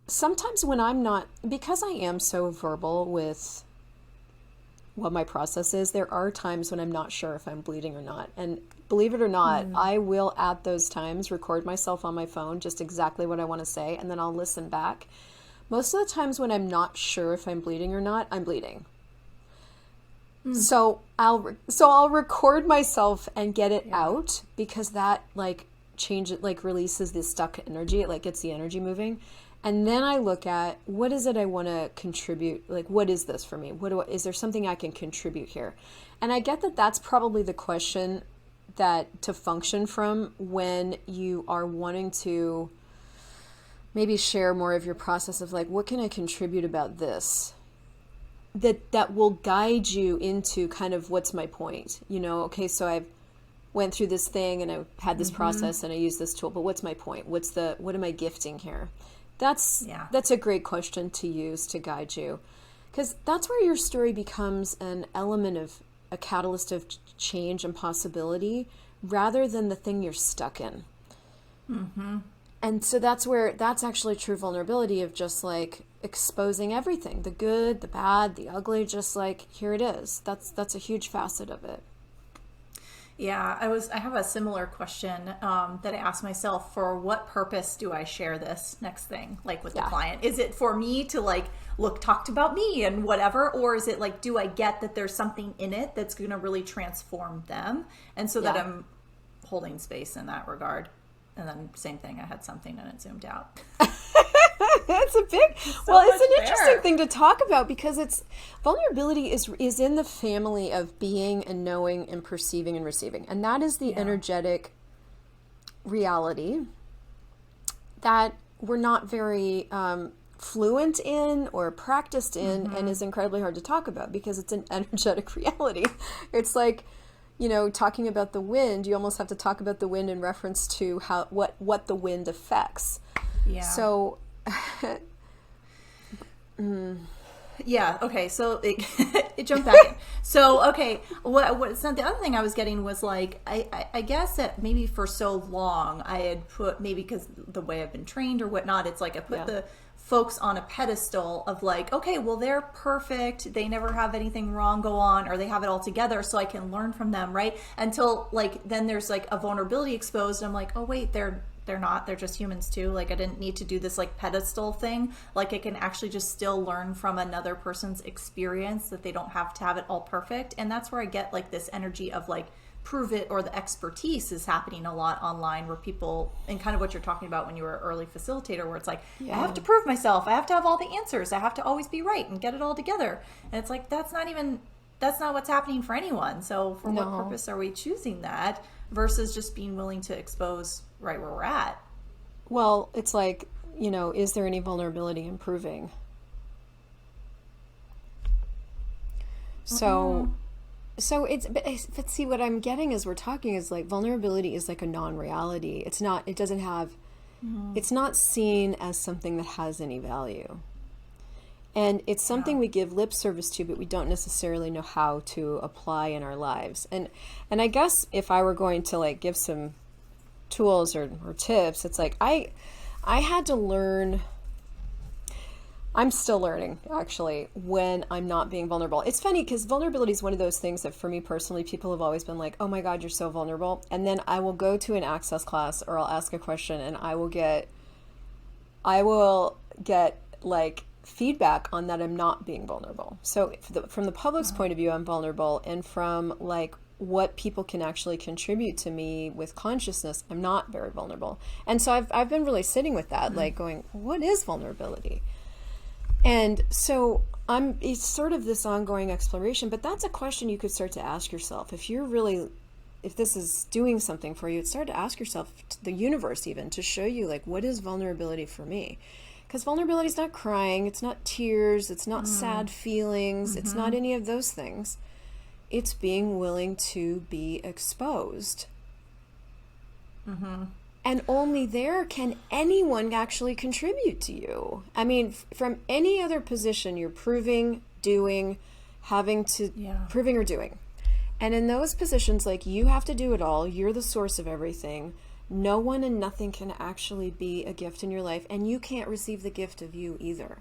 sometimes when I'm not, because I am so verbal with what my process is, there are times when I'm not sure if I'm bleeding or not. And believe it or not, I will at those times record myself on my phone, just exactly what I want to say, and then I'll listen back. Most of the times when I'm not sure if I'm bleeding or not, I'm bleeding. So I'll record myself and get it out, because that like changes, like releases this stuck energy. It like gets the energy moving. And then I look at, what is it I want to contribute? Like, what is this for me? Is there something I can contribute here? And I get that that's probably the question that to function from when you are wanting to maybe share more of your process of like, what can I contribute about this? That will guide you into kind of, what's my point? You know, okay, so I've went through this thing and I've had this process and I use this tool, but what's my point? What am I gifting here? That's a great question to use to guide you, because that's where your story becomes an element of a catalyst of change and possibility, rather than the thing you're stuck in. And so that's actually true vulnerability, of just like exposing everything, the good, the bad, the ugly, just like, here it is. That's a huge facet of it. Yeah, I have a similar question that I ask myself: for what purpose do I share this next thing, like with the client? Is it for me to like, look, talked about me and whatever, or is it like, do I get that there's something in it that's going to really transform them? And so that I'm holding space in that regard. And then same thing, I had something and it zoomed out. That's a big, it's an interesting thing to talk about, because vulnerability is in the family of being and knowing and perceiving and receiving. And that is the energetic reality that we're not very fluent in or practiced in, and is incredibly hard to talk about, because it's an energetic reality. It's like, you know, talking about the wind, you almost have to talk about the wind in reference to what the wind affects. Yeah. So yeah. Okay. So it jumped back in. So, okay. So the other thing I was getting was like, I guess that maybe for so long I had put, maybe because the way I've been trained or whatnot, it's like I put the folks on a pedestal of like, okay, well, they're perfect. They never have anything wrong go on, or they have it all together, so I can learn from them. Right. Until like, then there's like a vulnerability exposed. And I'm like, oh wait, they're not, they're just humans too. Like, I didn't need to do this like pedestal thing. Like, I can actually just still learn from another person's experience, that they don't have to have it all perfect. And that's where I get like this energy of like, prove it, or the expertise is happening a lot online, where people, and kind of what you're talking about when you were an early facilitator, where it's like, I have to prove myself. I have to have all the answers. I have to always be right and get it all together. And it's like, that's not what's happening for anyone. So for what purpose are we choosing that, versus just being willing to expose right where we're at? Well, it's like, you know, is there any vulnerability in proving? So but see, what I'm getting as we're talking is like, vulnerability is like a non-reality. It's not seen as something that has any value. And it's something we give lip service to, but we don't necessarily know how to apply in our lives. And I guess if I were going to like give some tools or tips, it's like, I had to learn, I'm still learning actually, when I'm not being vulnerable. It's funny, because vulnerability is one of those things that for me personally, people have always been like, oh my God, you're so vulnerable. And then I will go to an access class, or I'll ask a question, and I will get like feedback on that I'm not being vulnerable. So from the public's point of view, I'm vulnerable, and from like what people can actually contribute to me with consciousness, I'm not very vulnerable. And so I've been really sitting with that, like going, what is vulnerability? And so it's sort of this ongoing exploration, but that's a question you could start to ask yourself. If this is doing something for you, it's start to ask yourself, the universe even, to show you like, what is vulnerability for me? Because vulnerability is not crying, it's not tears, it's not sad feelings, it's not any of those things. It's being willing to be exposed. And only there can anyone actually contribute to you. I mean, from any other position, you're proving, doing, proving or doing. And in those positions, like, you have to do it all. You're the source of everything. no one and nothing can actually be a gift in your life, and you can't receive the gift of you either.